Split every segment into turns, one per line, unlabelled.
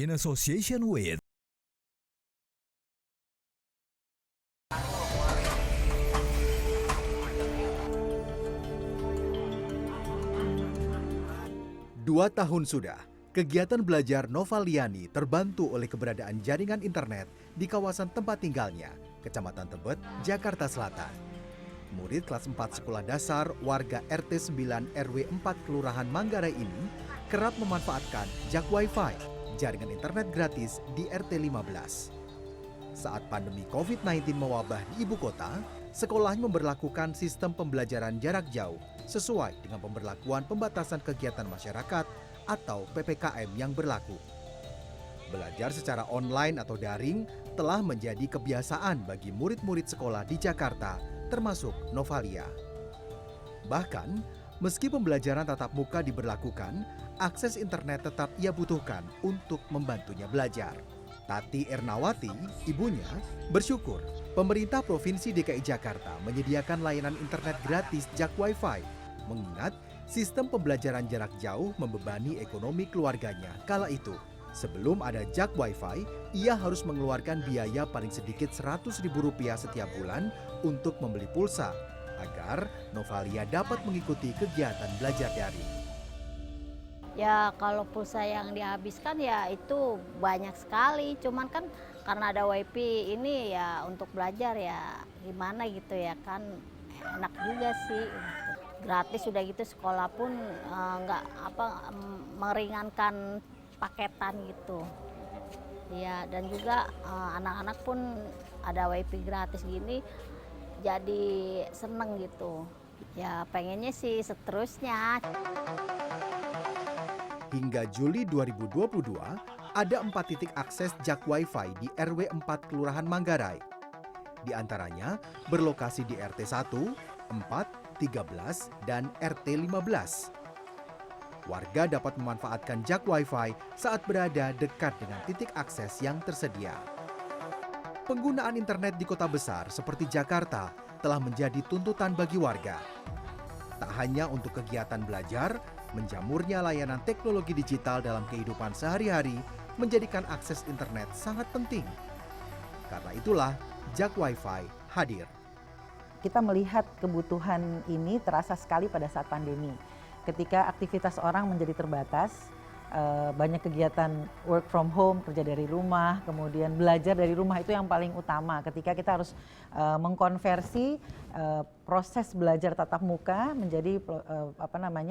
in association with
Dua tahun sudah, kegiatan belajar Novaliani terbantu oleh keberadaan jaringan internet di kawasan tempat tinggalnya, Kecamatan Tebet, Jakarta Selatan. Murid kelas 4 sekolah dasar warga RT 9 RW 4 Kelurahan Manggarai ini kerap memanfaatkan jak Wi-Fi, jaringan internet gratis di RT 15. Saat pandemi COVID-19 mewabah di ibu kota, sekolahnya memberlakukan sistem pembelajaran jarak jauh sesuai dengan pemberlakuan pembatasan kegiatan masyarakat atau PPKM yang berlaku. Belajar secara online atau daring telah menjadi kebiasaan bagi murid-murid sekolah di Jakarta, termasuk Novalia. Bahkan, meski pembelajaran tatap muka diberlakukan, akses internet tetap ia butuhkan untuk membantunya belajar. Tati Ernawati, ibunya, bersyukur pemerintah Provinsi DKI Jakarta menyediakan layanan internet gratis jak Wi-Fi, mengingat sistem pembelajaran jarak jauh membebani ekonomi keluarganya kala itu. Sebelum ada jak Wi-Fi, ia harus mengeluarkan biaya paling sedikit Rp100.000 setiap bulan untuk membeli pulsa, agar Novalia dapat mengikuti kegiatan belajar daring.
Ya kalau pulsa yang dihabiskan ya itu banyak sekali, cuman kan karena ada WiFi ini ya untuk belajar ya gimana gitu ya kan, enak juga sih. Gratis udah gitu sekolah pun nggak meringankan paketan gitu. Ya dan juga anak-anak pun ada WiFi gratis gini jadi seneng gitu. Ya pengennya sih seterusnya.
Hingga Juli 2022, ada 4 titik akses jak Wi-Fi di RW 4 Kelurahan Manggarai. Di antaranya berlokasi di RT 1, 4, 13, dan RT 15. Warga dapat memanfaatkan jak Wi-Fi saat berada dekat dengan titik akses yang tersedia. Penggunaan internet di kota besar seperti Jakarta telah menjadi tuntutan bagi warga. Tak hanya untuk kegiatan belajar, menjamurnya layanan teknologi digital dalam kehidupan sehari-hari menjadikan akses internet sangat penting. Karena itulah, jak Wi-Fi hadir.
Kita melihat kebutuhan ini terasa sekali pada saat pandemi. Ketika aktivitas orang menjadi terbatas, banyak kegiatan work from home, kerja dari rumah, kemudian belajar dari rumah itu yang paling utama. Ketika kita harus mengkonversi proses belajar tatap muka menjadi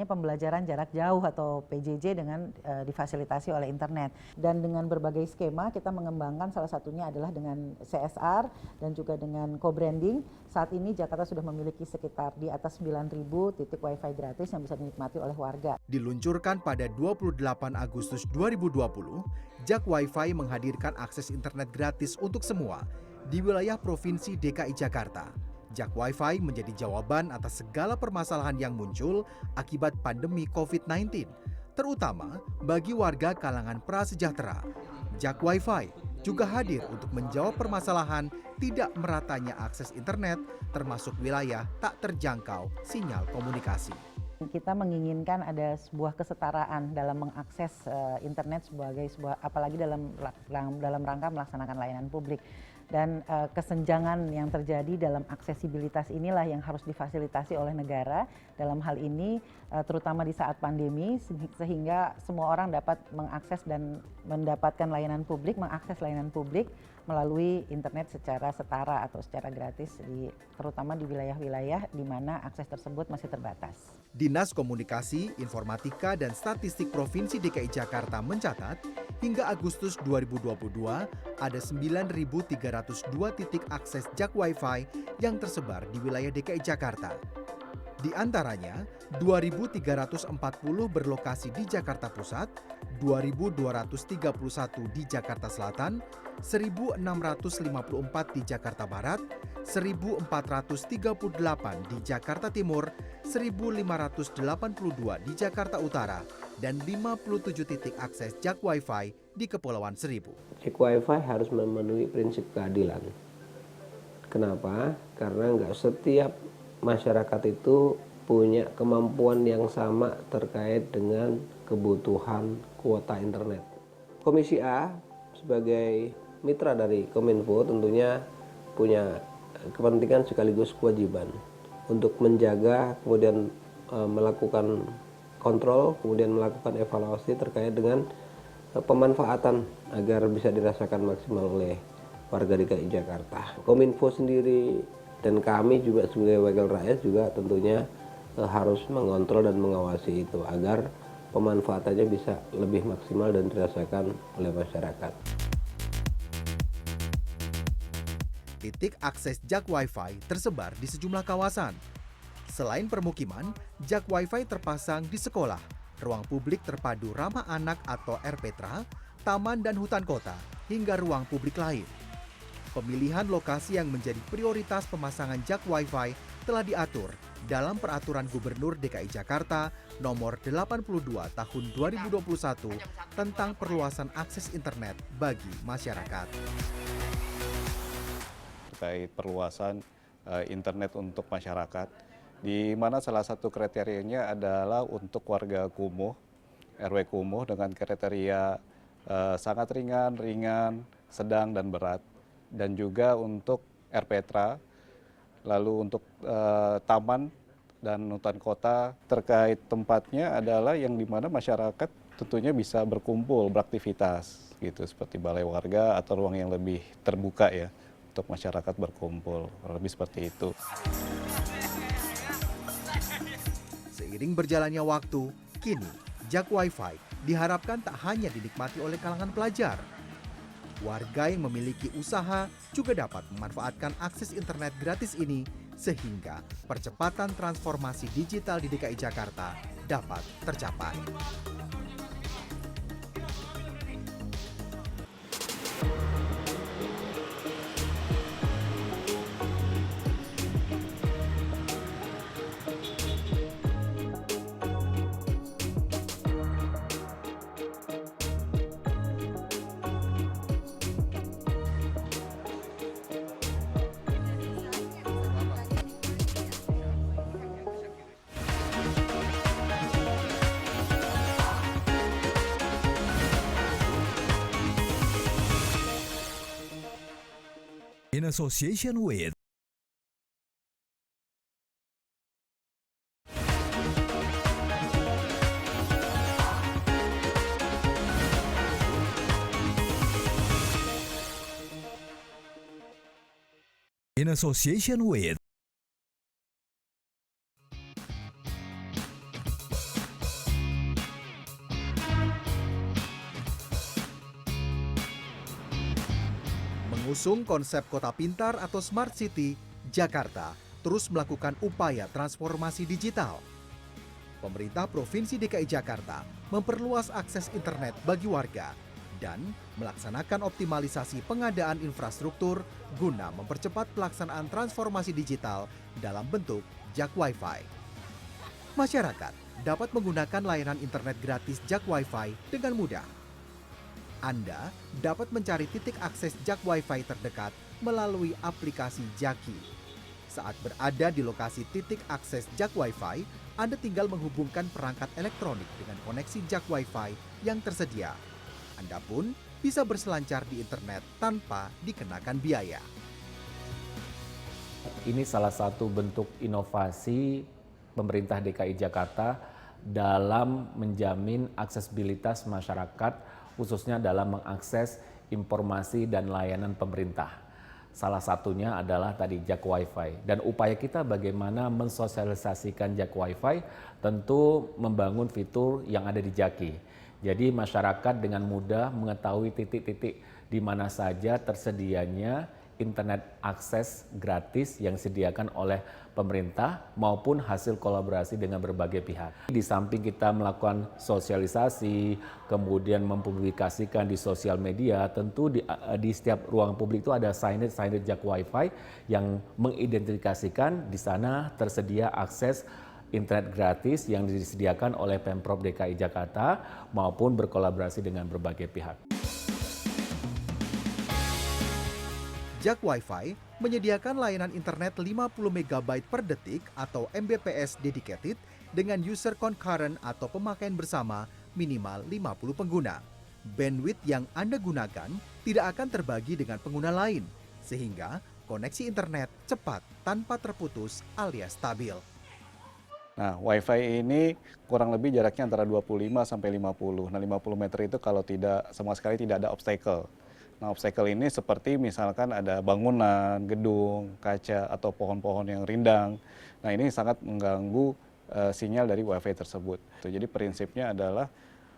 pembelajaran jarak jauh atau PJJ dengan difasilitasi oleh internet. Dan dengan berbagai skema kita mengembangkan, salah satunya adalah dengan CSR dan juga dengan co-branding. Saat ini Jakarta sudah memiliki sekitar di atas 9.000 titik Wi-Fi gratis yang bisa dinikmati oleh warga.
Diluncurkan pada 28 Agustus 2020, jak Wi-Fi menghadirkan akses internet gratis untuk semua di wilayah Provinsi DKI Jakarta. Jak Wi-Fi menjadi jawaban atas segala permasalahan yang muncul akibat pandemi COVID-19, terutama bagi warga kalangan prasejahtera. Jak Wi-Fi juga hadir untuk menjawab permasalahan tidak meratanya akses internet, termasuk wilayah tak terjangkau sinyal komunikasi.
Kita menginginkan ada sebuah kesetaraan dalam mengakses internet sebagai sebuah, apalagi dalam rangka melaksanakan layanan publik. Dan kesenjangan yang terjadi dalam aksesibilitas inilah yang harus difasilitasi oleh negara dalam hal ini, terutama di saat pandemi, sehingga semua orang dapat mengakses dan mendapatkan layanan publik, mengakses layanan publik melalui internet secara setara atau secara gratis, terutama di wilayah-wilayah di mana akses tersebut masih terbatas.
Dinas Komunikasi, Informatika, dan Statistik Provinsi DKI Jakarta mencatat, hingga Agustus 2022 ada 9.302 titik akses jak Wi-Fi yang tersebar di wilayah DKI Jakarta. Di antaranya, 2.340 berlokasi di Jakarta Pusat, 2.231 di Jakarta Selatan, 1.654 di Jakarta Barat, 1.438 di Jakarta Timur, 1.582 di Jakarta Utara, dan 57 titik akses jak Wi-Fi di Kepulauan Seribu.
Jak Wi-Fi harus memenuhi prinsip keadilan. Kenapa? Karena nggak setiap masyarakat itu punya kemampuan yang sama terkait dengan kebutuhan kuota internet. Komisi A sebagai mitra dari Kominfo tentunya punya kepentingan sekaligus kewajiban untuk menjaga, kemudian melakukan kontrol, kemudian melakukan evaluasi terkait dengan pemanfaatan agar bisa dirasakan maksimal oleh warga DKI Jakarta. Kominfo sendiri dan kami juga sebagai wakil rakyat juga tentunya harus mengontrol dan mengawasi itu agar pemanfaatannya bisa lebih maksimal dan dirasakan oleh masyarakat.
Titik akses jak Wi-Fi tersebar di sejumlah kawasan. Selain permukiman, jak Wi-Fi terpasang di sekolah, ruang publik terpadu ramah anak atau RPTRA, taman dan hutan kota, hingga ruang publik lain. Pemilihan lokasi yang menjadi prioritas pemasangan jak Wi-Fi telah diatur dalam Peraturan Gubernur DKI Jakarta Nomor 82 Tahun 2021 tentang perluasan akses internet bagi masyarakat.
Terkait perluasan internet untuk masyarakat, di mana salah satu kriterianya adalah untuk warga kumuh, RW kumuh dengan kriteria sangat ringan, sedang, dan berat. Dan juga untuk RPTRA, lalu untuk taman dan hutan kota terkait tempatnya adalah yang dimana masyarakat tentunya bisa berkumpul, beraktivitas gitu, seperti balai warga atau ruang yang lebih terbuka ya untuk masyarakat berkumpul, lebih seperti itu.
Seiring berjalannya waktu, kini jak Wi-Fi diharapkan tak hanya dinikmati oleh kalangan pelajar. Warga yang memiliki usaha juga dapat memanfaatkan akses internet gratis ini sehingga percepatan transformasi digital di DKI Jakarta dapat tercapai.
In association with in association with
Mengusung konsep kota pintar atau smart city, Jakarta terus melakukan upaya transformasi digital. Pemerintah Provinsi DKI Jakarta memperluas akses internet bagi warga dan melaksanakan optimalisasi pengadaan infrastruktur guna mempercepat pelaksanaan transformasi digital dalam bentuk jak Wi-Fi. Masyarakat dapat menggunakan layanan internet gratis jak Wi-Fi dengan mudah. Anda dapat mencari titik akses jak Wi-Fi terdekat melalui aplikasi Jaki. Saat berada di lokasi titik akses jak Wi-Fi, Anda tinggal menghubungkan perangkat elektronik dengan koneksi jak Wi-Fi yang tersedia. Anda pun bisa berselancar di internet tanpa dikenakan biaya.
Ini salah satu bentuk inovasi pemerintah DKI Jakarta dalam menjamin aksesibilitas masyarakat khususnya dalam mengakses informasi dan layanan pemerintah. Salah satunya adalah tadi jak Wi-Fi. Dan upaya kita bagaimana mensosialisasikan jak Wi-Fi tentu membangun fitur yang ada di Jaki. Jadi masyarakat dengan mudah mengetahui titik-titik di mana saja tersedianya internet akses gratis yang disediakan oleh pemerintah maupun hasil kolaborasi dengan berbagai pihak. Di samping kita melakukan sosialisasi, kemudian mempublikasikan di sosial media, tentu di setiap ruang publik itu ada signage jak Wi-Fi yang mengidentifikasikan di sana tersedia akses internet gratis yang disediakan oleh Pemprov DKI Jakarta maupun berkolaborasi dengan berbagai pihak.
Jak Wi-Fi menyediakan layanan internet 50 MB per detik atau Mbps dedicated dengan user concurrent atau pemakaian bersama minimal 50 pengguna. bandwidth yang Anda gunakan tidak akan terbagi dengan pengguna lain, sehingga koneksi internet cepat tanpa terputus alias stabil.
Nah, Wi-Fi ini kurang lebih jaraknya antara 25 sampai 50. Nah, 50 meter itu kalau tidak sama sekali tidak ada obstacle. Nah, obstacle ini seperti misalkan ada bangunan, gedung, kaca, atau pohon-pohon yang rindang. Nah, ini sangat mengganggu sinyal dari Wi-Fi tersebut. Jadi prinsipnya adalah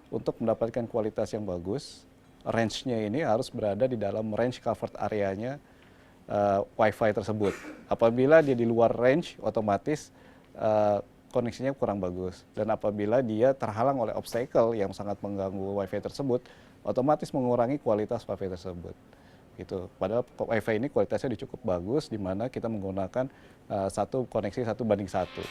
untuk mendapatkan kualitas yang bagus, range-nya ini harus berada di dalam range covered area-nya Wi-Fi tersebut. Apabila dia di luar range, otomatis koneksinya kurang bagus. Dan apabila dia terhalang oleh obstacle yang sangat mengganggu Wi-Fi tersebut, otomatis mengurangi kualitas Wi-Fi tersebut. Gitu. Padahal Wi-Fi ini kualitasnya cukup bagus, di mana kita menggunakan satu koneksi 1:1.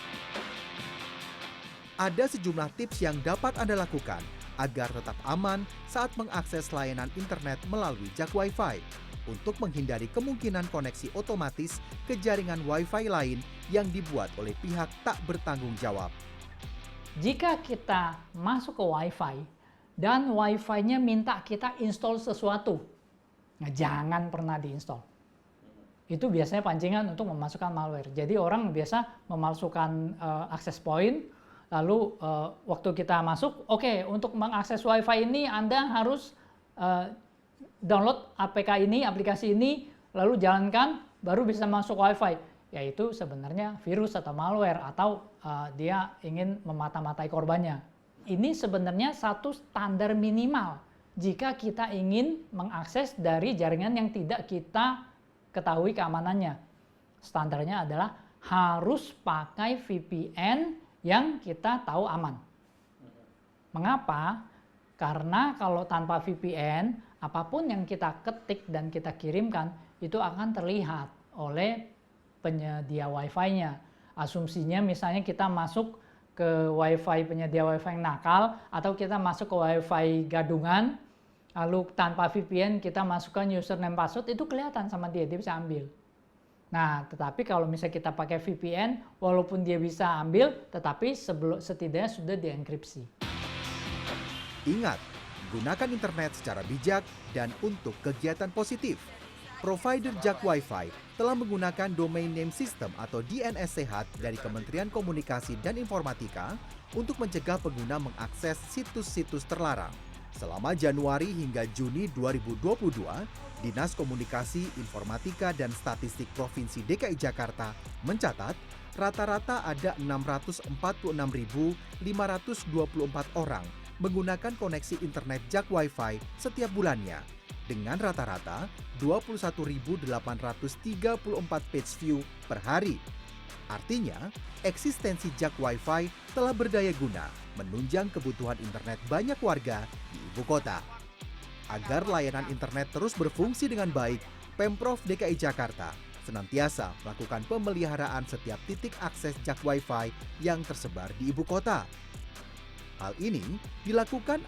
Ada sejumlah tips yang dapat Anda lakukan agar tetap aman saat mengakses layanan internet melalui jak Wi-Fi untuk menghindari kemungkinan koneksi otomatis ke jaringan Wi-Fi lain yang dibuat oleh pihak tak bertanggung jawab.
Jika kita masuk ke Wi-Fi dan Wi-Fi-nya minta kita install sesuatu, nah jangan pernah diinstal. Itu biasanya pancingan untuk memasukkan malware. Jadi orang biasa memasukkan access point, lalu waktu kita masuk, oke, untuk mengakses Wi-Fi ini Anda harus download APK ini, aplikasi ini, lalu jalankan, baru bisa masuk Wi-Fi. Yaitu sebenarnya virus atau malware, atau dia ingin memata-matai korbannya. Ini sebenarnya satu standar minimal jika kita ingin mengakses dari jaringan yang tidak kita ketahui keamanannya. Standarnya adalah harus pakai VPN yang kita tahu aman. Mengapa? Karena kalau tanpa VPN, apapun yang kita ketik dan kita kirimkan itu akan terlihat oleh penyedia Wi-Fi-nya. Asumsinya misalnya kita masuk ke Wi-Fi penyedia Wi-Fi yang nakal, atau kita masuk ke Wi-Fi gadungan, lalu tanpa VPN kita masukkan username password, itu kelihatan sama dia bisa ambil. Nah, tetapi kalau misalnya kita pakai VPN, walaupun dia bisa ambil, tetapi setidaknya sudah dienkripsi.
Ingat, gunakan internet secara bijak dan untuk kegiatan positif. Provider jak Wi-Fi telah menggunakan Domain Name System atau DNS sehat dari Kementerian Komunikasi dan Informatika untuk mencegah pengguna mengakses situs-situs terlarang. Selama Januari hingga Juni 2022, Dinas Komunikasi, Informatika, dan Statistik Provinsi DKI Jakarta mencatat rata-rata ada 646.524 orang menggunakan koneksi internet jak Wi-Fi setiap bulannya, dengan rata-rata 21.834 page view per hari. Artinya, eksistensi jak Wi-Fi telah berdaya guna menunjang kebutuhan internet banyak warga di ibu kota. Agar layanan internet terus berfungsi dengan baik, Pemprov DKI Jakarta senantiasa melakukan pemeliharaan setiap titik akses jak Wi-Fi yang tersebar di ibu kota. Hal ini dilakukan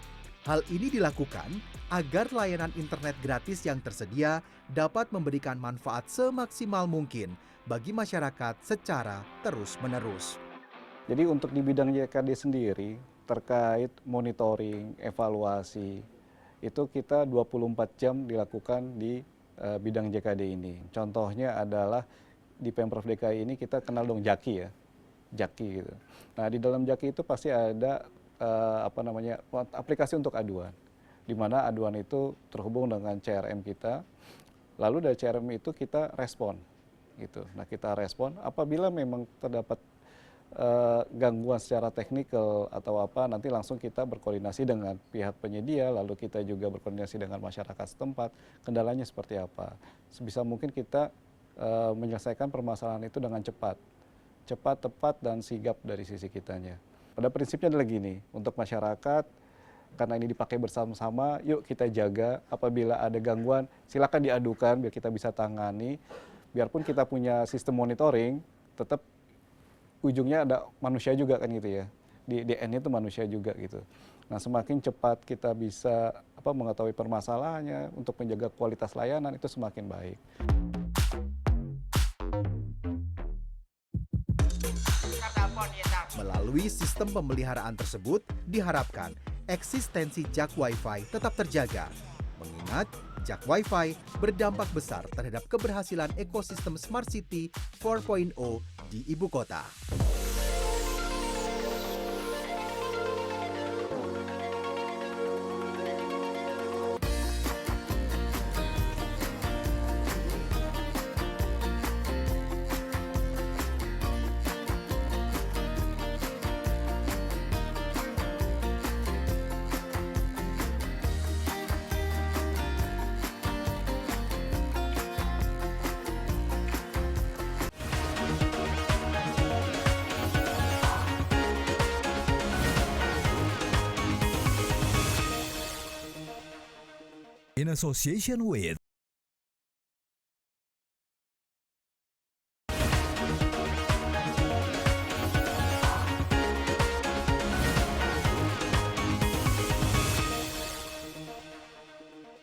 agar layanan internet gratis yang tersedia dapat memberikan manfaat semaksimal mungkin bagi masyarakat secara terus-menerus.
Jadi untuk di bidang JKD sendiri, terkait monitoring, evaluasi, itu kita 24 jam dilakukan di bidang JKD ini. Contohnya adalah di Pemprov DKI ini kita kenal dong Jaki ya, Jaki gitu. Nah di dalam Jaki itu pasti ada aplikasi untuk aduan, di mana aduan itu terhubung dengan CRM kita, lalu dari CRM itu kita respon, gitu. Nah kita respon apabila memang terdapat gangguan secara teknikal atau apa, nanti langsung kita berkoordinasi dengan pihak penyedia, lalu kita juga berkoordinasi dengan masyarakat setempat, kendalanya seperti apa. Sebisa mungkin kita menyelesaikan permasalahan itu dengan cepat, tepat, dan sigap dari sisi kitanya. Pada prinsipnya adalah gini, untuk masyarakat, karena ini dipakai bersama-sama, yuk kita jaga, apabila ada gangguan, silakan diadukan biar kita bisa tangani, biarpun kita punya sistem monitoring, tetap ujungnya ada manusia juga kan gitu ya, di DN itu manusia juga gitu. Nah semakin cepat kita bisa mengetahui permasalahannya untuk menjaga kualitas layanan itu semakin baik.
Melalui sistem pemeliharaan tersebut, diharapkan eksistensi jak Wi-Fi tetap terjaga. Mengingat jak Wi-Fi berdampak besar terhadap keberhasilan ekosistem Smart City 4.0 di ibu kota.
In association with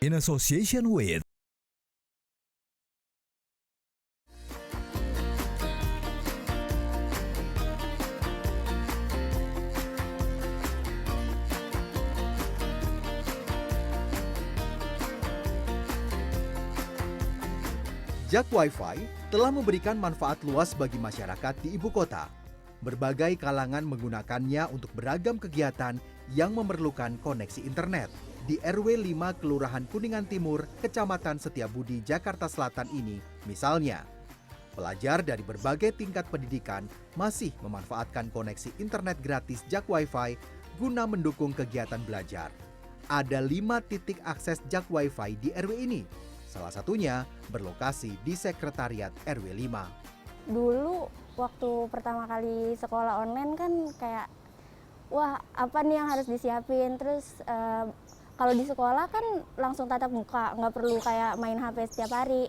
In association with
Jak Wi-Fi telah memberikan manfaat luas bagi masyarakat di ibu kota. Berbagai kalangan menggunakannya untuk beragam kegiatan yang memerlukan koneksi internet. Di RW 5 Kelurahan Kuningan Timur, Kecamatan Setiabudi, Jakarta Selatan ini, misalnya, pelajar dari berbagai tingkat pendidikan masih memanfaatkan koneksi internet gratis Jak Wi-Fi guna mendukung kegiatan belajar. Ada 5 titik akses Jak Wi-Fi di RW ini. Salah satunya berlokasi di Sekretariat RW 5.
Dulu waktu pertama kali sekolah online kan kayak, wah apa nih yang harus disiapin, terus kalau di sekolah kan langsung tatap muka, nggak perlu kayak main HP setiap hari.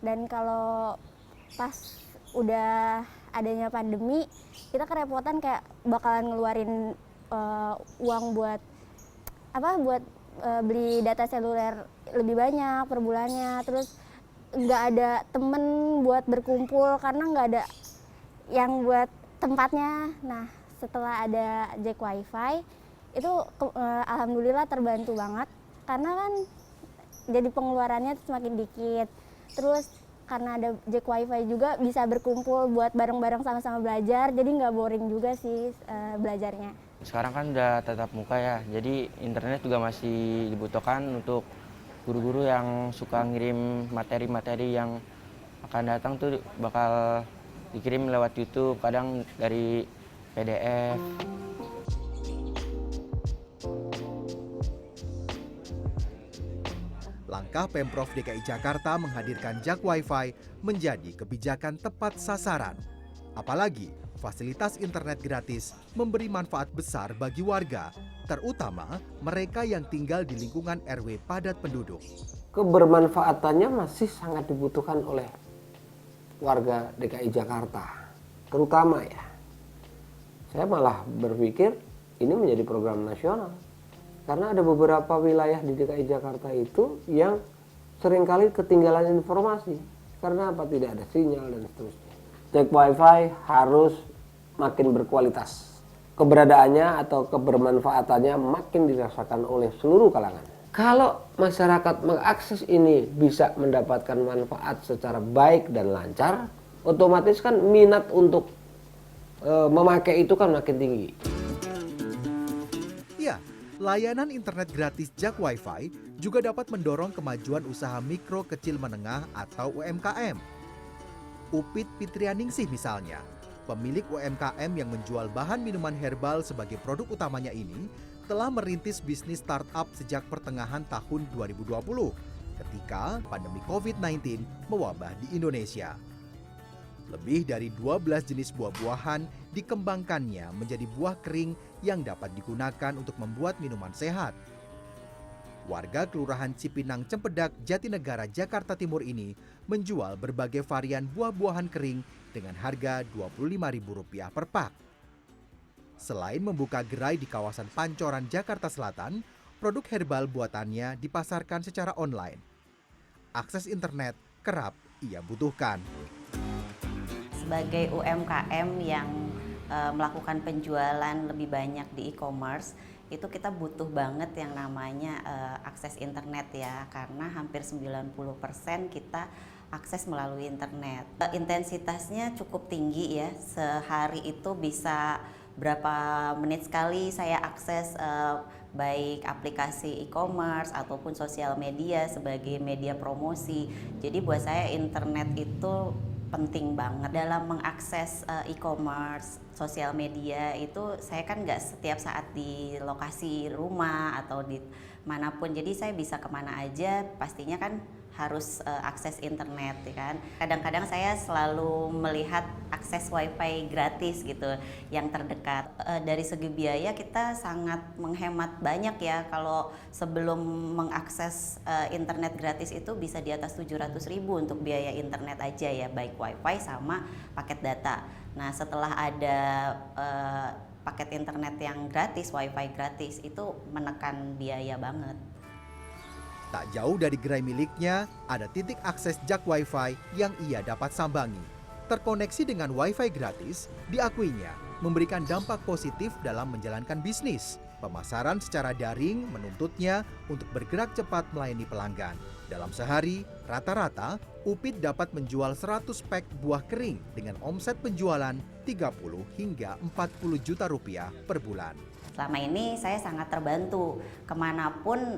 Dan kalau pas udah adanya pandemi, kita kerepotan kayak bakalan ngeluarin uang buat beli data seluler lebih banyak per bulannya, terus nggak ada temen buat berkumpul karena nggak ada yang buat tempatnya. Nah setelah ada Jak Wi-Fi itu alhamdulillah terbantu banget karena kan jadi pengeluarannya semakin dikit, terus karena ada Jak Wi-Fi juga bisa berkumpul buat bareng-bareng sama-sama belajar, jadi nggak boring juga sih belajarnya.
Sekarang kan udah tatap muka ya, jadi internet juga masih dibutuhkan untuk guru-guru yang suka ngirim materi-materi yang akan datang tuh bakal dikirim lewat YouTube, kadang dari PDF.
Langkah Pemprov DKI Jakarta menghadirkan Jak Wi-Fi menjadi kebijakan tepat sasaran. Apalagi fasilitas internet gratis memberi manfaat besar bagi warga, terutama mereka yang tinggal di lingkungan RW padat penduduk.
Kebermanfaatannya masih sangat dibutuhkan oleh warga DKI Jakarta, terutama ya. Saya malah berpikir ini menjadi program nasional. Karena ada beberapa wilayah di DKI Jakarta itu yang seringkali ketinggalan informasi. Karena apa? Tidak ada sinyal dan seterusnya. Jak Wi-Fi harus makin berkualitas. Keberadaannya atau kebermanfaatannya makin dirasakan oleh seluruh kalangan. Kalau masyarakat mengakses ini bisa mendapatkan manfaat secara baik dan lancar, otomatis kan minat untuk memakai itu kan makin tinggi.
Ya, layanan internet gratis Jak Wi-Fi juga dapat mendorong kemajuan usaha mikro kecil menengah atau UMKM. Upit Fitrianingsih misalnya, pemilik UMKM yang menjual bahan minuman herbal sebagai produk utamanya ini, telah merintis bisnis startup sejak pertengahan tahun 2020 ketika pandemi COVID-19 mewabah di Indonesia. Lebih dari 12 jenis buah-buahan dikembangkannya menjadi buah kering yang dapat digunakan untuk membuat minuman sehat. Warga Kelurahan Cipinang Cempedak, Jatinegara, Jakarta Timur ini menjual berbagai varian buah-buahan kering dengan harga Rp25.000 per pak. Selain membuka gerai di kawasan Pancoran, Jakarta Selatan, produk herbal buatannya dipasarkan secara online. Akses internet kerap ia butuhkan.
Sebagai UMKM yang melakukan penjualan lebih banyak di e-commerce, itu kita butuh banget yang namanya akses internet ya, karena hampir 90% kita akses melalui internet. Intensitasnya cukup tinggi ya, sehari itu bisa berapa menit sekali saya akses baik aplikasi e-commerce ataupun sosial media sebagai media promosi. Jadi buat saya internet itu penting banget dalam mengakses e-commerce, sosial media itu. Saya kan nggak setiap saat di lokasi rumah atau di manapun, jadi saya bisa kemana aja, pastinya kan harus akses internet ya kan. Kadang-kadang saya selalu melihat akses wifi gratis gitu yang terdekat. Dari segi biaya kita sangat menghemat banyak ya, kalau sebelum mengakses internet gratis itu bisa di atas 700.000 untuk biaya internet aja ya, baik wifi sama paket data. Nah setelah ada paket internet yang gratis, wifi gratis, itu menekan biaya banget.
Tak jauh dari gerai miliknya, ada titik akses jak wifi yang ia dapat sambangi. Terkoneksi dengan wifi gratis, diakuinya memberikan dampak positif dalam menjalankan bisnis. Pemasaran secara daring menuntutnya untuk bergerak cepat melayani pelanggan. Dalam sehari, rata-rata Upit dapat menjual 100 pak buah kering dengan omset penjualan 30 hingga 40 juta rupiah per bulan.
Selama ini saya sangat terbantu, kemanapun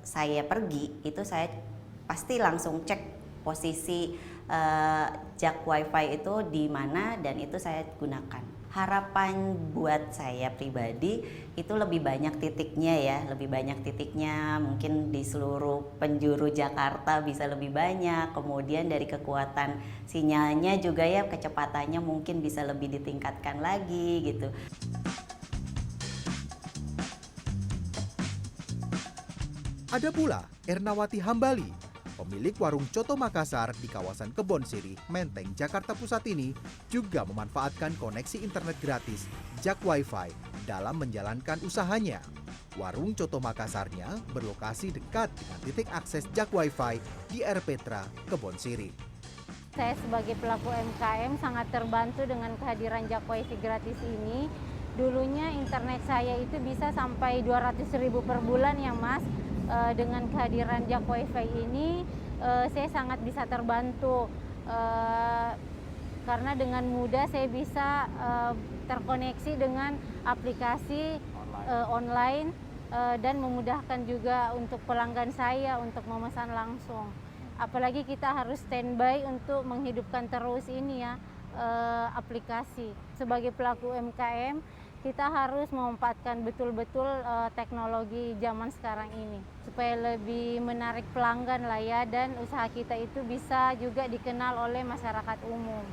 saya pergi itu saya pasti langsung cek posisi jak wifi itu di mana dan itu saya gunakan. Harapan buat saya pribadi itu lebih banyak titiknya ya, lebih banyak titiknya, mungkin di seluruh penjuru Jakarta bisa lebih banyak. Kemudian dari kekuatan sinyalnya juga ya, kecepatannya mungkin bisa lebih ditingkatkan lagi gitu.
Ada pula Ernawati Hambali, pemilik warung Coto Makassar di kawasan Kebon Sirih, Menteng, Jakarta Pusat ini juga memanfaatkan koneksi internet gratis jak wifi dalam menjalankan usahanya. Warung Coto Makassarnya berlokasi dekat dengan titik akses jak wifi di R. Petra, Kebon Sirih.
Saya sebagai pelaku UMKM sangat terbantu dengan kehadiran jak wifi gratis ini. Dulunya internet saya itu bisa sampai 200.000 per bulan ya Mas. Dengan kehadiran jak wifi ini saya sangat bisa terbantu karena dengan mudah saya bisa terkoneksi dengan aplikasi online dan memudahkan juga untuk pelanggan saya untuk memesan langsung. Apalagi kita harus standby untuk menghidupkan terus ini ya aplikasi. Sebagai pelaku UMKM kita harus memanfaatkan betul-betul teknologi zaman sekarang ini supaya lebih menarik pelanggan lah ya, dan usaha kita itu bisa juga dikenal oleh masyarakat umum.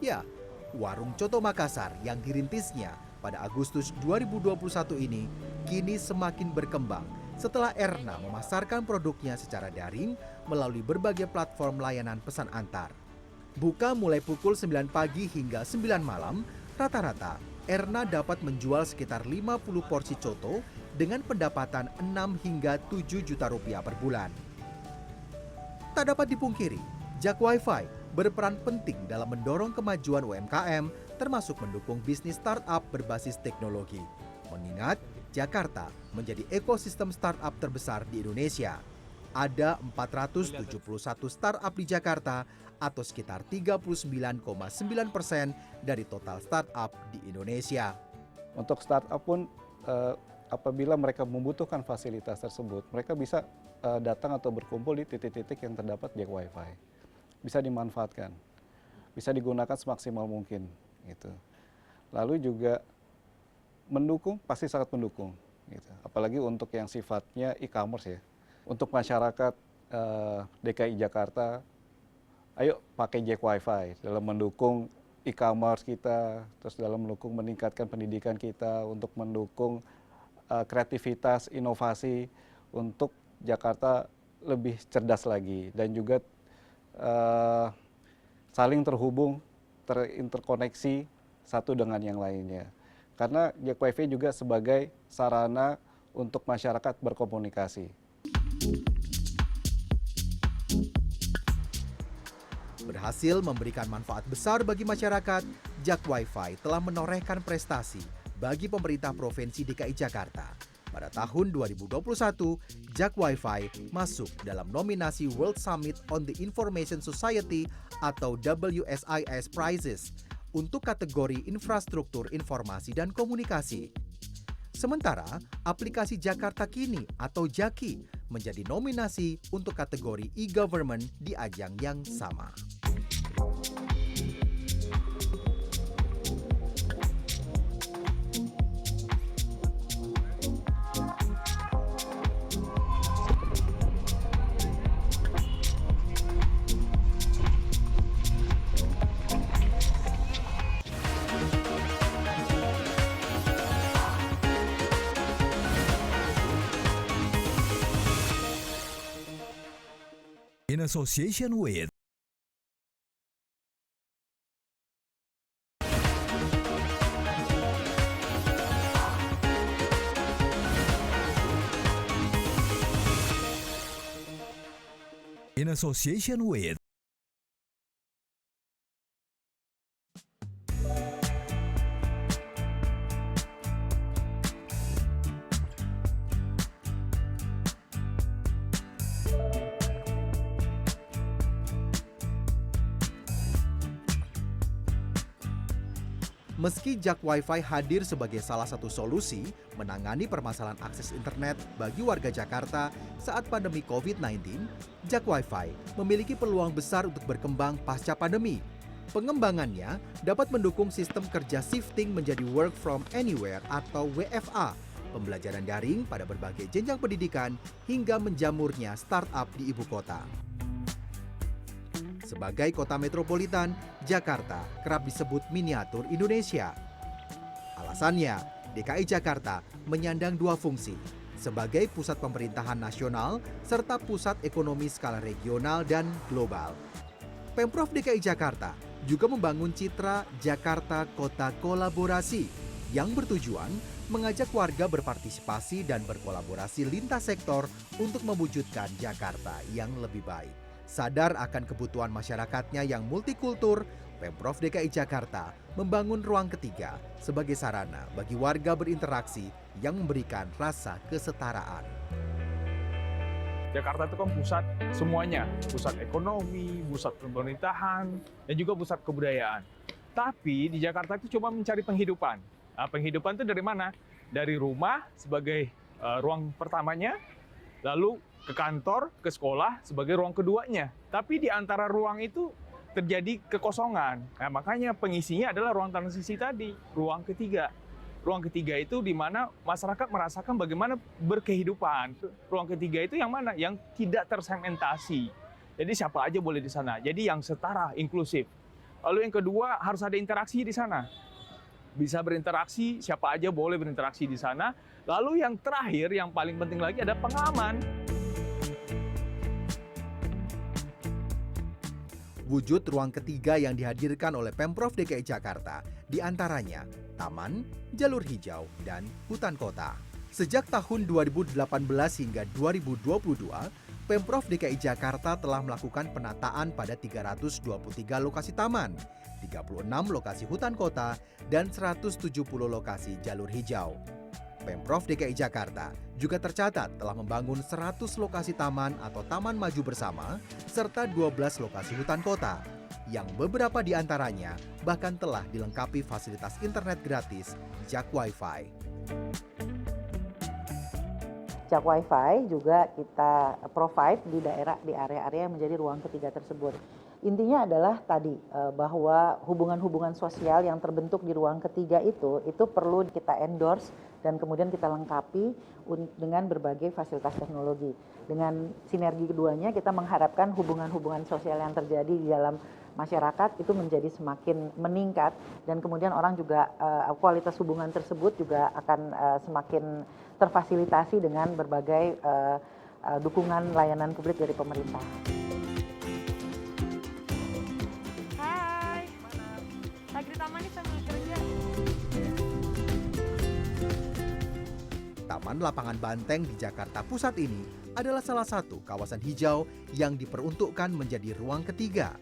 Ya, warung Coto Makassar yang dirintisnya pada Agustus 2021 ini kini semakin berkembang setelah Erna memasarkan produknya secara daring melalui berbagai platform layanan pesan antar. Buka mulai pukul 9 pagi hingga 9 malam, rata-rata Erna dapat menjual sekitar 50 porsi coto dengan pendapatan 6 hingga 7 juta rupiah per bulan. Tak dapat dipungkiri, jak wifi berperan penting dalam mendorong kemajuan UMKM termasuk mendukung bisnis startup berbasis teknologi. Mengingat Jakarta menjadi ekosistem startup terbesar di Indonesia. Ada 471 startup di Jakarta atau sekitar 39,9% dari total startup di Indonesia.
Untuk startup pun apabila mereka membutuhkan fasilitas tersebut, mereka bisa datang atau berkumpul di titik-titik yang terdapat jak wifi. Bisa dimanfaatkan, bisa digunakan semaksimal mungkin gitu. Lalu juga mendukung, pasti sangat mendukung gitu. Apalagi untuk yang sifatnya e-commerce ya. Untuk masyarakat DKI Jakarta, ayo pakai jak wifi dalam mendukung e-commerce kita, terus dalam mendukung meningkatkan pendidikan kita, untuk mendukung kreativitas, inovasi untuk Jakarta lebih cerdas lagi, dan juga saling terhubung, terinterkoneksi satu dengan yang lainnya. Karena jak wifi juga sebagai sarana untuk masyarakat berkomunikasi.
Berhasil memberikan manfaat besar bagi masyarakat, Jak Wifi telah menorehkan prestasi bagi pemerintah Provinsi DKI Jakarta. Pada tahun 2021, Jak Wifi masuk dalam nominasi World Summit on the Information Society atau WSIS Prizes untuk kategori infrastruktur informasi dan komunikasi. Sementara, aplikasi Jakarta Kini atau Jaki menjadi nominasi untuk kategori e-government di ajang yang sama.
In association with In association with
Meski Jak Wifi hadir sebagai salah satu solusi menangani permasalahan akses internet bagi warga Jakarta saat pandemi COVID-19, Jak Wifi memiliki peluang besar untuk berkembang pasca pandemi. Pengembangannya dapat mendukung sistem kerja shifting menjadi work from anywhere atau WFA, pembelajaran daring pada berbagai jenjang pendidikan hingga menjamurnya startup di ibu kota. Sebagai kota metropolitan, Jakarta kerap disebut miniatur Indonesia. Alasannya, DKI Jakarta menyandang dua fungsi, sebagai pusat pemerintahan nasional serta pusat ekonomi skala regional dan global. Pemprov DKI Jakarta juga membangun citra Jakarta Kota Kolaborasi yang bertujuan mengajak warga berpartisipasi dan berkolaborasi lintas sektor untuk mewujudkan Jakarta yang lebih baik. Sadar akan kebutuhan masyarakatnya yang multikultur, Pemprov DKI Jakarta membangun ruang ketiga sebagai sarana bagi warga berinteraksi yang memberikan rasa kesetaraan.
Jakarta itu kan pusat semuanya, pusat ekonomi, pusat pemerintahan, dan juga pusat kebudayaan. Tapi di Jakarta itu cuma mencari penghidupan. Nah, penghidupan itu dari mana? Dari rumah sebagai ruang pertamanya, lalu ke kantor, ke sekolah sebagai ruang keduanya. Tapi di antara ruang itu terjadi kekosongan. Nah, makanya pengisinya adalah ruang transisi tadi, ruang ketiga. Ruang ketiga itu di mana masyarakat merasakan bagaimana berkehidupan. Ruang ketiga itu yang mana? Yang tidak tersegmentasi. Jadi siapa aja boleh di sana. Jadi yang setara, inklusif. Lalu yang kedua harus ada interaksi di sana. Bisa berinteraksi, siapa aja boleh berinteraksi di sana. Lalu yang terakhir, yang paling penting lagi ada pengaman.
Wujud ruang ketiga yang dihadirkan oleh Pemprov DKI Jakarta diantaranya taman, jalur hijau, dan hutan kota. Sejak tahun 2018 hingga 2022, Pemprov DKI Jakarta telah melakukan penataan pada 323 lokasi taman, 36 lokasi hutan kota, dan 170 lokasi jalur hijau. Pemprov DKI Jakarta juga tercatat telah membangun 100 lokasi taman atau taman maju bersama, serta 12 lokasi hutan kota, yang beberapa di antaranya bahkan telah dilengkapi fasilitas internet gratis Jak Wifi.
Jak Wifi juga kita provide di daerah, di area-area yang menjadi ruang ketiga tersebut. Intinya adalah tadi bahwa hubungan-hubungan sosial yang terbentuk di ruang ketiga itu perlu kita endorse dan kemudian kita lengkapi dengan berbagai fasilitas teknologi. Dengan sinergi keduanya kita mengharapkan hubungan-hubungan sosial yang terjadi di dalam masyarakat itu menjadi semakin meningkat dan kemudian orang juga kualitas hubungan tersebut juga akan semakin terfasilitasi dengan berbagai dukungan layanan publik dari pemerintah.
Lagi di taman nih sambil kerja.
Taman Lapangan Banteng di Jakarta Pusat ini adalah salah satu kawasan hijau yang diperuntukkan menjadi ruang ketiga.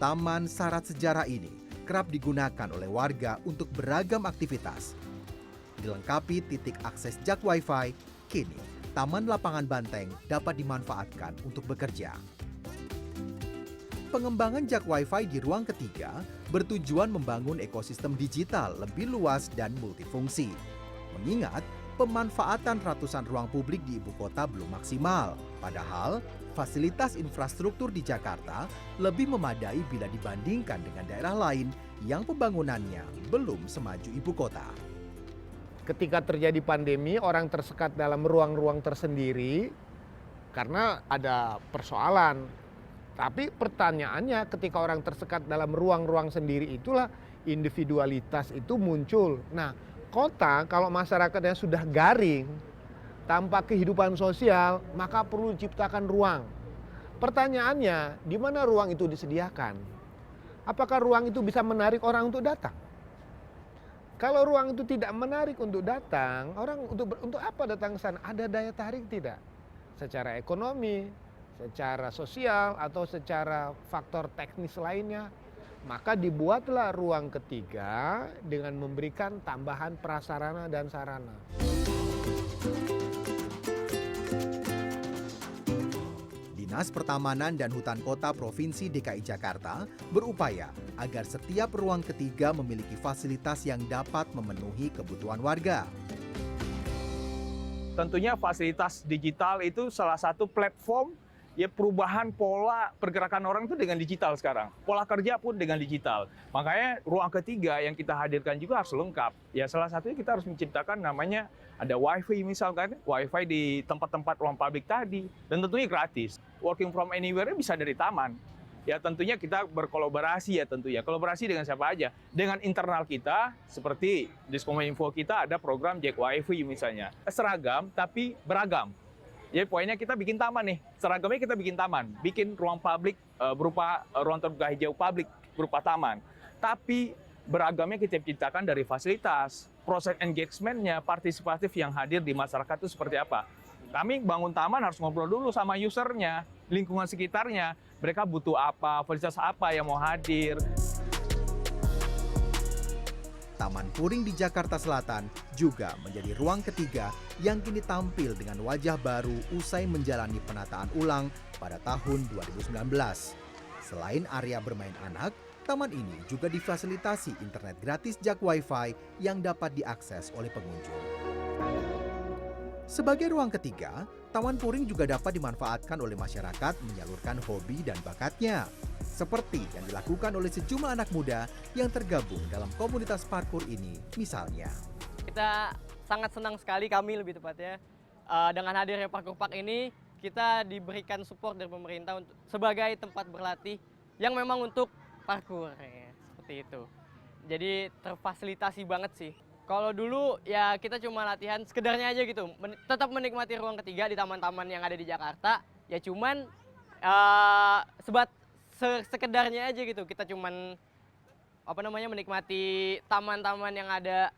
taman syarat sejarah ini kerap digunakan oleh warga untuk beragam aktivitas. Dilengkapi titik akses jak Wi-Fi, kini Taman Lapangan Banteng dapat dimanfaatkan untuk bekerja. Pengembangan jak Wi-Fi di ruang ketiga bertujuan membangun ekosistem digital lebih luas dan multifungsi. Mengingat pemanfaatan ratusan ruang publik di ibu kota belum maksimal. Padahal, fasilitas infrastruktur di Jakarta lebih memadai bila dibandingkan dengan daerah lain yang pembangunannya belum semaju ibu kota.
Ketika terjadi pandemi, orang tersekat dalam ruang-ruang tersendiri karena ada persoalan. Tapi pertanyaannya, ketika orang tersekat dalam ruang-ruang sendiri itulah individualitas itu muncul. Nah, kota kalau masyarakatnya sudah garing, tanpa kehidupan sosial, maka perlu diciptakan ruang. Pertanyaannya, di mana ruang itu disediakan? Apakah ruang itu bisa menarik orang untuk datang? Kalau ruang itu tidak menarik untuk datang, orang untuk apa datang ke sana? Ada daya tarik tidak? Secara ekonomi, secara sosial, atau secara faktor teknis lainnya. Maka dibuatlah ruang ketiga dengan memberikan tambahan prasarana dan sarana.
Dinas Pertamanan dan Hutan Kota Provinsi DKI Jakarta berupaya agar setiap ruang ketiga memiliki fasilitas yang dapat memenuhi kebutuhan warga.
Tentunya fasilitas digital itu salah satu platform ya perubahan pola pergerakan orang itu dengan digital sekarang. Pola kerja pun dengan digital. Makanya ruang ketiga yang kita hadirkan juga harus lengkap. Ya salah satunya kita harus menciptakan namanya ada Wi-Fi misalkan, Wi-Fi di tempat-tempat ruang publik tadi. Dan tentunya gratis. Working from anywhere bisa dari taman. Ya tentunya kita berkolaborasi ya tentunya. Kolaborasi dengan siapa aja? Dengan internal kita, seperti Diskominfo kita ada program Jak Wi-Fi misalnya. Seragam tapi beragam. Jadi poinnya kita bikin taman nih, seragamnya kita bikin taman, bikin ruang publik berupa ruang terbuka hijau publik berupa taman. Tapi beragamnya kita ciptakan dari fasilitas, proses engagement-nya, partisipatif yang hadir di masyarakat itu seperti apa. Kami bangun taman harus ngobrol dulu sama usernya, lingkungan sekitarnya, mereka butuh apa, fasilitas apa yang mau hadir.
Taman Puring di Jakarta Selatan juga menjadi ruang ketiga yang kini tampil dengan wajah baru usai menjalani penataan ulang pada tahun 2019. Selain area bermain anak, taman ini juga difasilitasi internet gratis jak Wi-Fi yang dapat diakses oleh pengunjung. Sebagai ruang ketiga, Taman Puring juga dapat dimanfaatkan oleh masyarakat menyalurkan hobi dan bakatnya. Seperti yang dilakukan oleh sejumlah anak muda yang tergabung dalam komunitas parkur ini misalnya.
Kita sangat senang sekali, kami lebih tepatnya, dengan hadirnya Parkur Park ini, kita diberikan support dari pemerintah untuk sebagai tempat berlatih yang memang untuk parkur, ya, seperti itu. Jadi terfasilitasi banget sih. Kalau dulu ya kita cuma latihan sekedarnya aja gitu, tetap menikmati ruang ketiga di taman-taman yang ada di Jakarta, ya cuman sekedarnya aja gitu. Kita cuman menikmati taman-taman yang ada,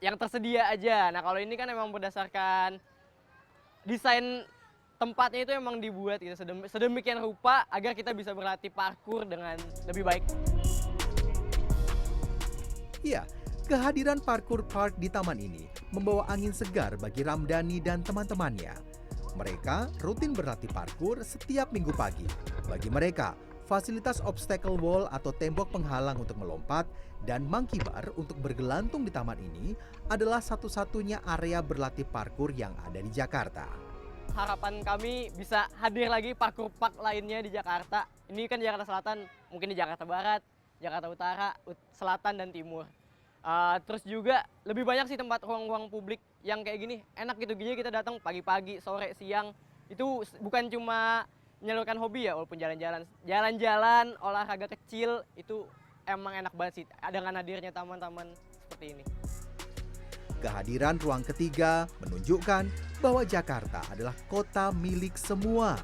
yang tersedia aja. Nah kalau ini kan memang berdasarkan desain tempatnya itu emang dibuat gitu sedemikian rupa agar kita bisa berlatih parkur dengan lebih baik.
Iya, kehadiran Parkur Park di taman ini membawa angin segar bagi Ramdhani dan teman-temannya. Mereka rutin berlatih parkur setiap minggu pagi. Bagi mereka, fasilitas obstacle wall atau tembok penghalang untuk melompat dan monkey bar untuk bergelantung di taman ini adalah satu-satunya area berlatih parkur yang ada di Jakarta.
Harapan kami bisa hadir lagi parkur park lainnya di Jakarta. Ini kan Jakarta Selatan, mungkin di Jakarta Barat, Jakarta Utara, Selatan, dan Timur. Terus juga lebih banyak sih tempat ruang-ruang publik yang kayak gini. Enak gitu, kita datang pagi-pagi, sore, siang. Itu bukan cuma menyalurkan hobi ya, walaupun jalan-jalan, olahraga kecil, itu emang enak banget sih dengan hadirnya taman-taman seperti ini.
Kehadiran ruang ketiga menunjukkan bahwa Jakarta adalah kota milik semua.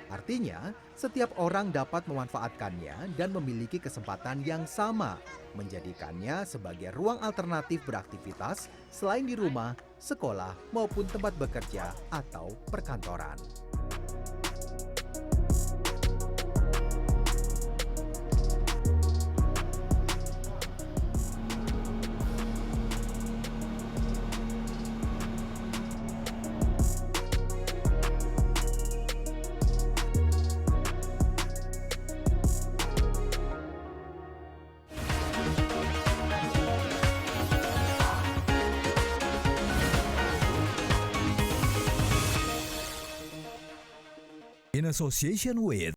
Artinya, setiap orang dapat memanfaatkannya dan memiliki kesempatan yang sama, menjadikannya sebagai ruang alternatif beraktivitas selain di rumah, sekolah, maupun tempat bekerja atau perkantoran.
In association with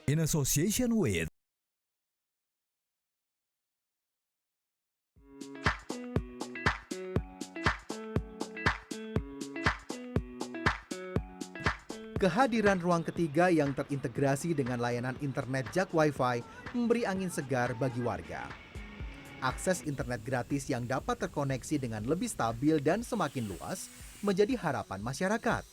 In association with
Kehadiran ruang ketiga yang terintegrasi dengan layanan internet jak Wi-Fi memberi angin segar bagi warga. Akses internet gratis yang dapat terkoneksi dengan lebih stabil dan semakin luas menjadi harapan masyarakat.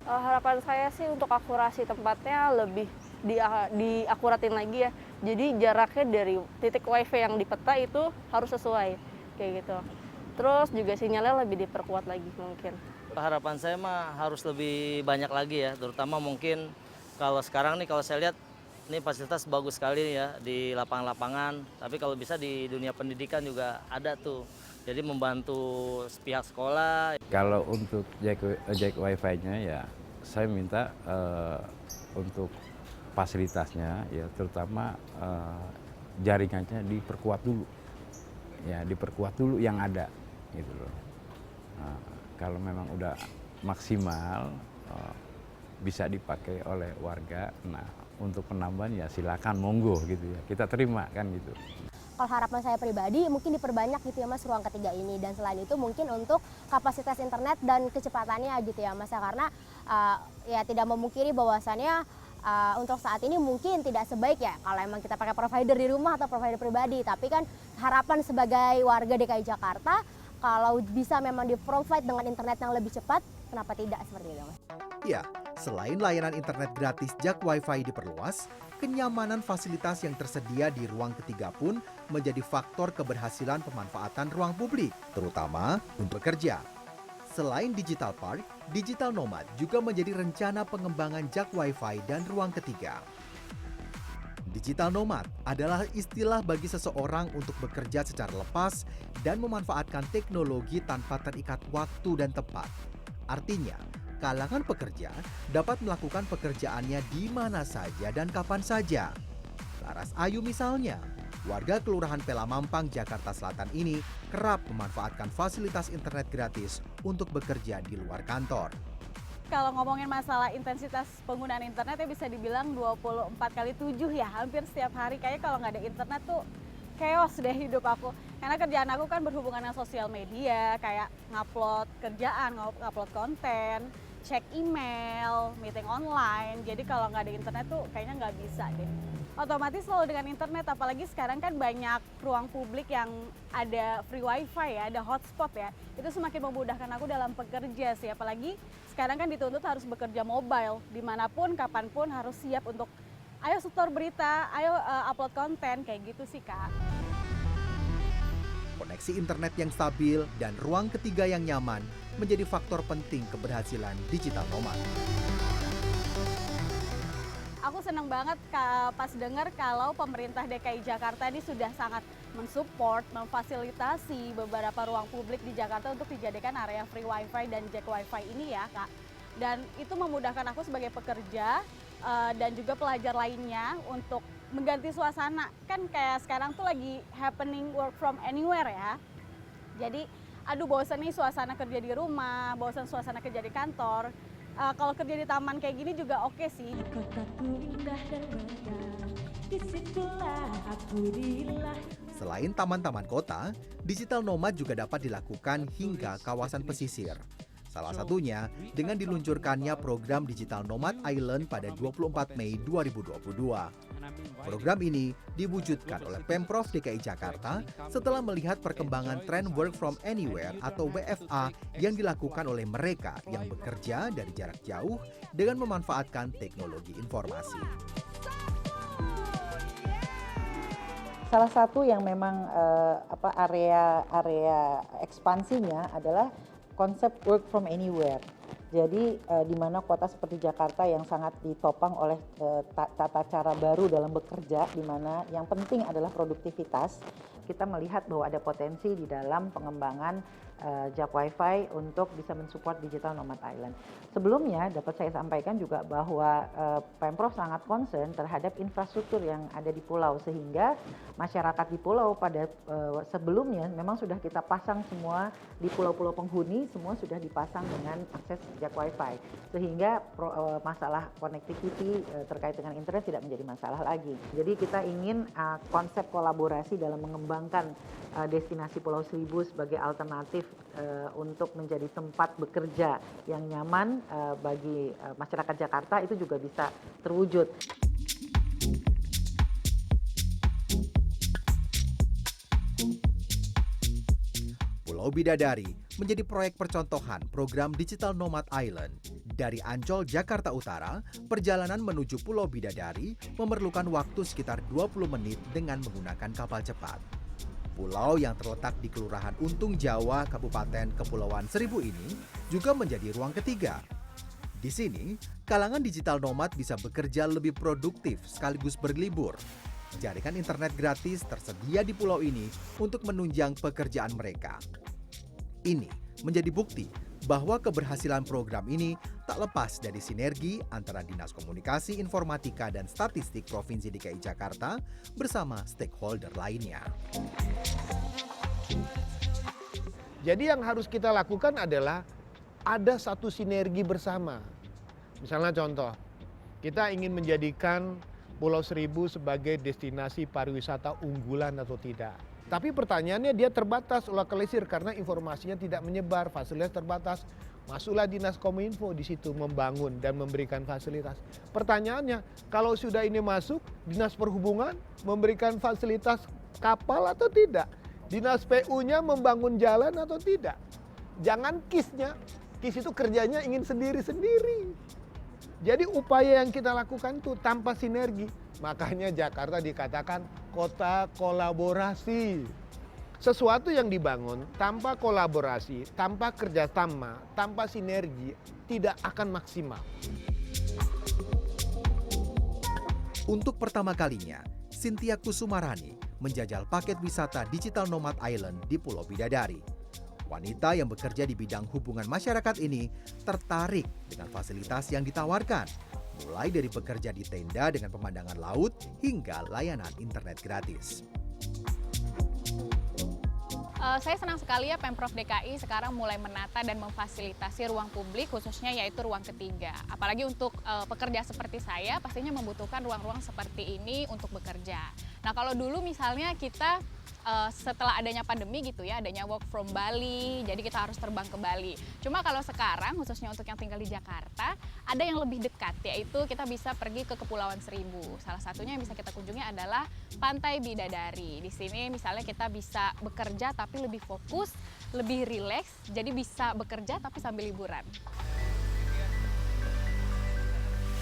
Harapan saya sih untuk akurasi tempatnya lebih diakuratin lagi ya. Jadi jaraknya dari titik wifi yang di peta itu harus sesuai kayak gitu. Terus juga sinyalnya lebih diperkuat lagi mungkin.
Harapan saya mah harus lebih banyak lagi ya, terutama mungkin kalau sekarang nih kalau saya lihat ini fasilitas bagus sekali ya di lapangan-lapangan, tapi kalau bisa di dunia pendidikan juga ada tuh. Jadi membantu pihak sekolah.
Kalau untuk jack wifi-nya ya saya minta untuk fasilitasnya ya terutama jaringannya diperkuat dulu. Ya, diperkuat dulu yang ada gitu loh. Nah, kalau memang udah maksimal bisa dipakai oleh warga. Nah, untuk penambahan ya silakan monggo gitu ya. Kita terima kan gitu.
Kalau harapan saya pribadi mungkin diperbanyak gitu ya Mas ruang ketiga ini, dan selain itu mungkin untuk kapasitas internet dan kecepatannya gitu ya Mas, karena ya tidak memungkiri bahwasannya untuk saat ini mungkin tidak sebaik ya kalau emang kita pakai provider di rumah atau provider pribadi, tapi kan harapan sebagai warga DKI Jakarta kalau bisa memang di-provide dengan internet yang lebih cepat, kenapa tidak seperti itu Mas?
Ya, selain layanan internet gratis jak Wi-Fi diperluas, kenyamanan fasilitas yang tersedia di ruang ketiga pun menjadi faktor keberhasilan pemanfaatan ruang publik, terutama untuk bekerja. Selain Digital Park, Digital Nomad juga menjadi rencana pengembangan jak Wi-Fi dan ruang ketiga. Digital Nomad adalah istilah bagi seseorang untuk bekerja secara lepas dan memanfaatkan teknologi tanpa terikat waktu dan tempat. Artinya, kalangan pekerja dapat melakukan pekerjaannya di mana saja dan kapan saja. Laras Ayu misalnya, warga Kelurahan Pelamampang, Jakarta Selatan ini kerap memanfaatkan fasilitas internet gratis untuk bekerja di luar kantor.
Kalau ngomongin masalah intensitas penggunaan internet ya bisa dibilang 24/7 ya, hampir setiap hari. Kayaknya kalau nggak ada internet tuh chaos deh hidup aku. Karena kerjaan aku kan berhubungan dengan sosial media, kayak ngupload kerjaan, ngupload konten, cek email, meeting online. Jadi kalau nggak ada internet tuh kayaknya nggak bisa deh. Otomatis selalu dengan internet, apalagi sekarang kan banyak ruang publik yang ada free wifi ya, ada hotspot ya. Itu semakin memudahkan aku dalam bekerja sih, apalagi sekarang kan dituntut harus bekerja mobile, dimanapun, kapanpun harus siap untuk ayo setor berita, ayo upload konten, kayak gitu sih Kak.
Koneksi internet yang stabil dan ruang ketiga yang nyaman menjadi faktor penting keberhasilan Digital Nomad.
Aku senang banget pas dengar kalau pemerintah DKI Jakarta ini sudah sangat mensupport, memfasilitasi beberapa ruang publik di Jakarta untuk dijadikan area free wifi dan jack wifi ini ya Kak. Dan itu memudahkan aku sebagai pekerja dan juga pelajar lainnya untuk mengganti suasana. Kan kayak sekarang tuh lagi happening work from anywhere ya. Jadi aduh bosan nih suasana kerja di rumah, bosan suasana kerja di kantor. Kalau kerja di taman kayak gini juga oke sih.
Selain taman-taman kota, Digital Nomad juga dapat dilakukan hingga kawasan pesisir. Salah satunya dengan diluncurkannya program Digital Nomad Island pada 24 Mei 2022. Program ini diwujudkan oleh Pemprov DKI Jakarta setelah melihat perkembangan tren work from anywhere atau WFA yang dilakukan oleh mereka yang bekerja dari jarak jauh dengan memanfaatkan teknologi informasi.
Salah satu yang memang area ekspansinya adalah konsep work from anywhere. Jadi di mana kota seperti Jakarta yang sangat ditopang oleh tata cara baru dalam bekerja, di mana yang penting adalah produktivitas, kita melihat bahwa ada potensi di dalam pengembangan Jak Wifi untuk bisa mensupport Digital Nomad Island. Sebelumnya dapat saya sampaikan juga bahwa Pemprov sangat concern terhadap infrastruktur yang ada di pulau, sehingga masyarakat di pulau pada sebelumnya memang sudah kita pasang semua di pulau-pulau penghuni, semua sudah dipasang dengan akses Jak Wifi, sehingga masalah connectivity terkait dengan internet tidak menjadi masalah lagi. Jadi kita ingin konsep kolaborasi dalam mengembangkan destinasi Pulau Seribu sebagai alternatif untuk menjadi tempat bekerja yang nyaman bagi masyarakat Jakarta itu juga bisa terwujud.
Pulau Bidadari menjadi proyek percontohan program Digital Nomad Island. Dari Ancol, Jakarta Utara, perjalanan menuju Pulau Bidadari memerlukan waktu sekitar 20 menit dengan menggunakan kapal cepat. Pulau yang terletak di Kelurahan Untung Jawa, Kabupaten Kepulauan Seribu ini juga menjadi ruang ketiga. Di sini, kalangan digital nomad bisa bekerja lebih produktif sekaligus berlibur. Jaringan internet gratis tersedia di pulau ini untuk menunjang pekerjaan mereka. Ini menjadi bukti bahwa keberhasilan program ini tak lepas dari sinergi antara Dinas Komunikasi Informatika dan Statistik Provinsi DKI Jakarta bersama stakeholder lainnya.
Jadi yang harus kita lakukan adalah ada satu sinergi bersama. Misalnya contoh, kita ingin menjadikan Pulau Seribu sebagai destinasi pariwisata unggulan atau tidak. Tapi pertanyaannya dia terbatas, lokalisir karena informasinya tidak menyebar, fasilitas terbatas. Masuklah Dinas Kominfo di situ membangun dan memberikan fasilitas. Pertanyaannya, kalau sudah ini masuk, Dinas Perhubungan memberikan fasilitas kapal atau tidak? Dinas PU-nya membangun jalan atau tidak? Jangan KIS-nya. KIS itu kerjanya ingin sendiri-sendiri. Jadi upaya yang kita lakukan itu tanpa sinergi. Makanya Jakarta dikatakan kota kolaborasi. Sesuatu yang dibangun tanpa kolaborasi, tanpa kerjasama, tanpa sinergi, tidak akan maksimal.
Untuk pertama kalinya, Cynthia Kusumarani menjajal paket wisata Digital Nomad Island di Pulau Bidadari. Wanita yang bekerja di bidang hubungan masyarakat ini tertarik dengan fasilitas yang ditawarkan, mulai dari bekerja di tenda dengan pemandangan laut hingga layanan internet gratis.
Saya senang sekali ya Pemprov DKI sekarang mulai menata dan memfasilitasi ruang publik, khususnya yaitu ruang ketiga. Apalagi untuk pekerja seperti saya pastinya membutuhkan ruang-ruang seperti ini untuk bekerja. Nah kalau dulu misalnya kita setelah adanya pandemi gitu ya, adanya work from Bali, jadi kita harus terbang ke Bali. Cuma kalau sekarang, khususnya untuk yang tinggal di Jakarta, ada yang lebih dekat, yaitu kita bisa pergi ke Kepulauan Seribu. Salah satunya yang bisa kita kunjungi adalah Pantai Bidadari. Di sini misalnya kita bisa bekerja tapi lebih fokus, lebih rileks, jadi bisa bekerja tapi sambil liburan.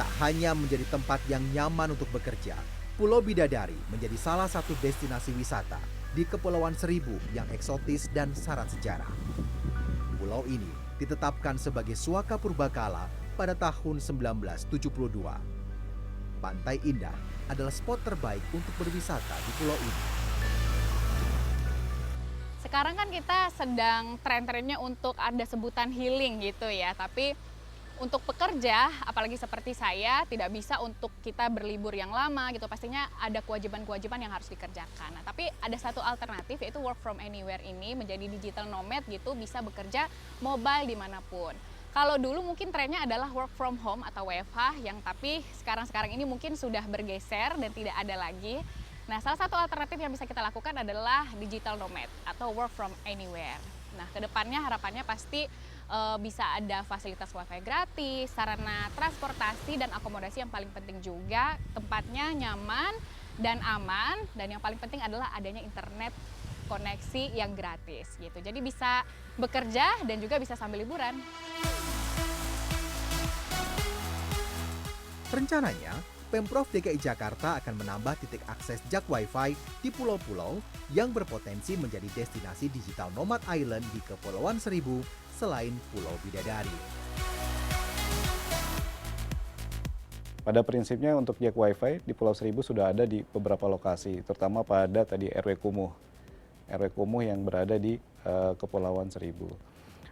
Tak hanya menjadi tempat yang nyaman untuk bekerja, Pulau Bidadari menjadi salah satu destinasi wisata di Kepulauan Seribu yang eksotis dan syarat sejarah. Pulau ini ditetapkan sebagai Suaka Purbakala pada tahun 1972. Pantai Indah adalah spot terbaik untuk berwisata di pulau ini.
Sekarang kan kita sedang tren-trennya untuk ada sebutan healing gitu ya, tapi untuk pekerja, apalagi seperti saya, tidak bisa untuk kita berlibur yang lama gitu. Pastinya ada kewajiban-kewajiban yang harus dikerjakan. Nah, tapi ada satu alternatif yaitu work from anywhere ini menjadi digital nomad gitu, bisa bekerja mobile dimanapun. Kalau dulu mungkin trennya adalah work from home atau WFH, yang tapi sekarang ini mungkin sudah bergeser dan tidak ada lagi. Nah, salah satu alternatif yang bisa kita lakukan adalah digital nomad atau work from anywhere. Nah, kedepannya harapannya pasti bisa ada fasilitas wifi gratis, sarana transportasi dan akomodasi yang paling penting juga tempatnya nyaman dan aman, dan yang paling penting adalah adanya internet koneksi yang gratis gitu. Jadi bisa bekerja dan juga bisa sambil liburan.
Rencananya, Pemprov DKI Jakarta akan menambah titik akses Jak Wifi di pulau-pulau yang berpotensi menjadi destinasi digital nomad island di Kepulauan Seribu selain Pulau Bidadari.
Pada prinsipnya untuk Jak Wifi di Pulau Seribu sudah ada di beberapa lokasi, terutama pada tadi RW Kumuh. RW kumuh yang berada di Kepulauan Seribu.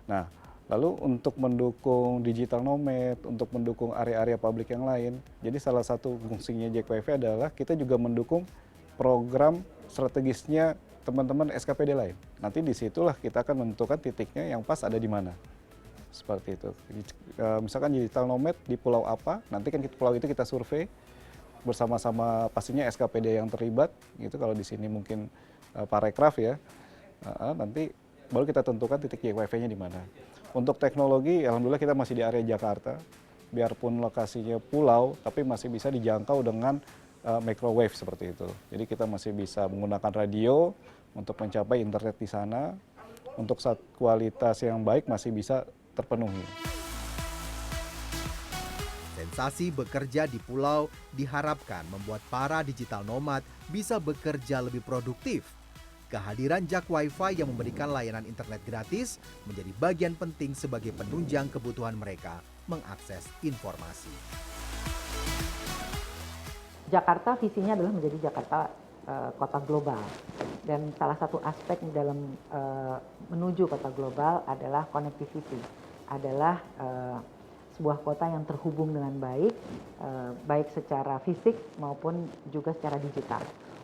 Nah, lalu untuk mendukung digital nomad, untuk mendukung area-area publik yang lain, jadi salah satu fungsinya Jack Wifi adalah kita juga mendukung program strategisnya teman-teman SKPD lain. Nanti disitulah kita akan menentukan titiknya yang pas ada di mana. Seperti itu. Misalkan digital nomad di pulau apa, nanti kan pulau itu kita survei bersama-sama pastinya SKPD yang terlibat. Gitu kalau di sini mungkin Parekraf ya. Nanti baru kita tentukan titik Jack Wifi-nya di mana. Untuk teknologi, alhamdulillah kita masih di area Jakarta. Biarpun lokasinya pulau, tapi masih bisa dijangkau dengan microwave seperti itu. Jadi kita masih bisa menggunakan radio untuk mencapai internet di sana. Untuk kualitas yang baik masih bisa terpenuhi.
Sensasi bekerja di pulau diharapkan membuat para digital nomad bisa bekerja lebih produktif. Kehadiran Jak Wifi yang memberikan layanan internet gratis menjadi bagian penting sebagai penunjang kebutuhan mereka mengakses informasi.
Jakarta visinya adalah menjadi Jakarta kota global, dan salah satu aspek dalam menuju kota global adalah connectivity, adalah sebuah kota yang terhubung dengan baik, baik secara fisik maupun juga secara digital.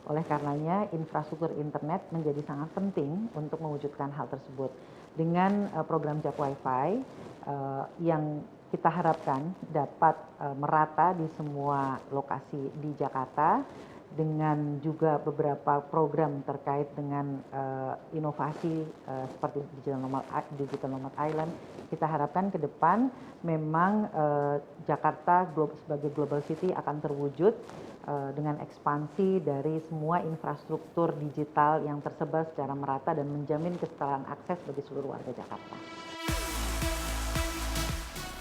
Oleh karenanya infrastruktur internet menjadi sangat penting untuk mewujudkan hal tersebut. Dengan program Jak Wifi yang kita harapkan dapat merata di semua lokasi di Jakarta, dengan juga beberapa program terkait dengan inovasi seperti Digital Nomad Island, kita harapkan ke depan memang Jakarta sebagai global city akan terwujud dengan ekspansi dari semua infrastruktur digital yang tersebar secara merata dan menjamin kesetaraan akses bagi seluruh warga Jakarta.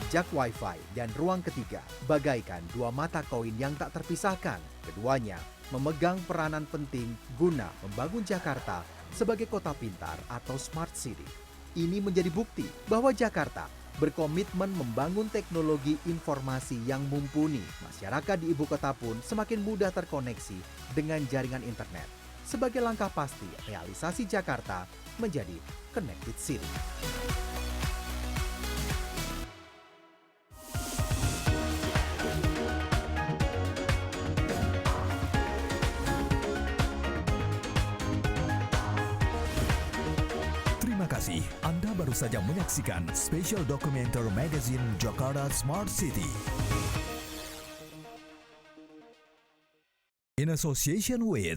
Jak Wifi dan ruang ketiga bagaikan dua mata koin yang tak terpisahkan. Keduanya memegang peranan penting guna membangun Jakarta sebagai kota pintar atau smart city. Ini menjadi bukti bahwa Jakarta berkomitmen membangun teknologi informasi yang mumpuni. Masyarakat di ibu kota pun semakin mudah terkoneksi dengan jaringan internet sebagai langkah pasti realisasi Jakarta menjadi connected city.
Anda baru saja menyaksikan special documenter magazine Jakarta Smart City. In association with